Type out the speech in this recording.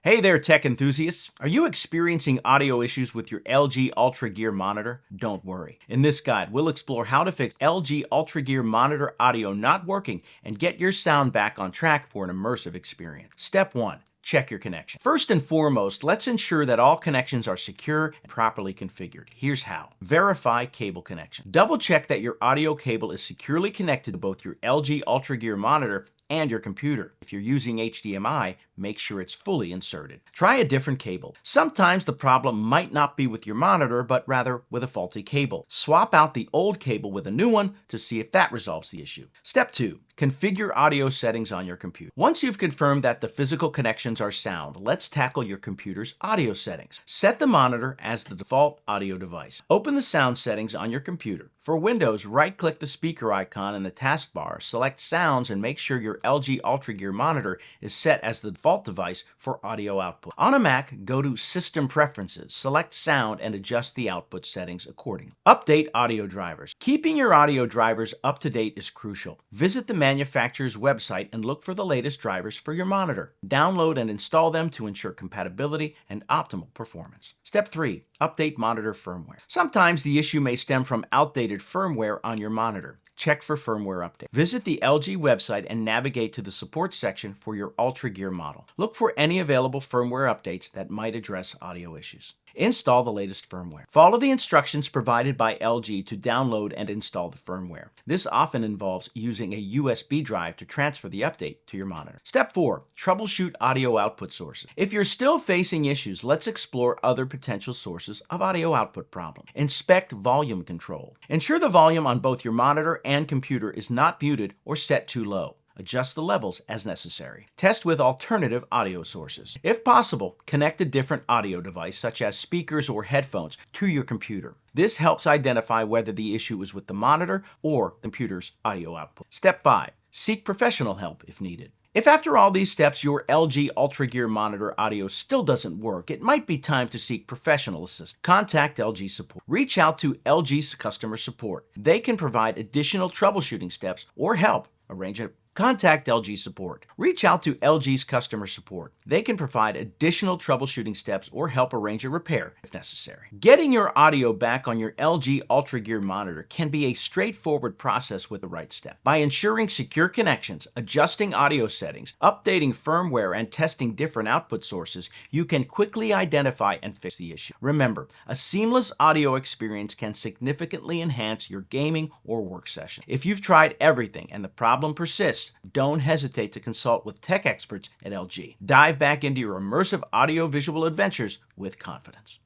Hey there, tech enthusiasts. Are you experiencing audio issues with your LG Ultra Gear monitor? Don't worry. In this guide, we'll explore how to fix LG Ultra Gear monitor audio not working and get your sound back on track for an immersive experience. Step 1. Check your connection. First and foremost, let's ensure that all connections are secure and properly configured. Here's how. Verify cable connection. Double check that your audio cable is securely connected to both your LG Ultra Gear monitor and your computer. If you're using HDMI, make sure it's fully inserted. Try a different cable. Sometimes the problem might not be with your monitor, but rather with a faulty cable. Swap out the old cable with a new one to see if that resolves the issue. Step 2. Configure audio settings on your computer. Once you've confirmed that the physical connections are sound, let's tackle your computer's audio settings. Set the monitor as the default audio device. Open the sound settings on your computer. For Windows, right-click the speaker icon in the taskbar, select Sounds, and make sure your LG Ultra Gear monitor is set as the default device for audio output. On a Mac, go to System Preferences, select Sound, and adjust the output settings accordingly. Update audio drivers. Keeping your audio drivers up to date is crucial. Visit the manufacturer's website and look for the latest drivers for your monitor. Download and install them to ensure compatibility and optimal performance. Step 3. Update monitor firmware. Sometimes the issue may stem from outdated firmware on your monitor. Check for firmware update. Visit the LG website and navigate to the support section for your Ultra Gear model. Look for any available firmware updates that might address audio issues. Install the latest firmware. Follow the instructions provided by LG to download and install the firmware. This often involves using a USB drive to transfer the update to your monitor. Step 4. Troubleshoot audio output sources. If you're still facing issues, let's explore other potential sources of audio output problems. Inspect volume control. Ensure the volume on both your monitor and computer is not muted or set too low. Adjust the levels as necessary. Test with alternative audio sources. If possible, connect a different audio device, such as speakers or headphones, to your computer. This helps identify whether the issue is with the monitor or the computer's audio output. Step 5. Seek professional help if needed. If after all these steps your LG Ultra Gear monitor audio still doesn't work, it might be time to seek professional assistance. Contact LG Support. Reach out to LG's customer support. They can provide additional troubleshooting steps or help arrange a Contact LG Support. Reach out to LG's customer support. They can provide additional troubleshooting steps or help arrange a repair if necessary. Getting your audio back on your LG Ultra Gear monitor can be a straightforward process with the right step. By ensuring secure connections, adjusting audio settings, updating firmware, and testing different output sources, you can quickly identify and fix the issue. Remember, a seamless audio experience can significantly enhance your gaming or work session. If you've tried everything and the problem persists, don't hesitate to consult with tech experts at LG. Dive back into your immersive audio-visual adventures with confidence.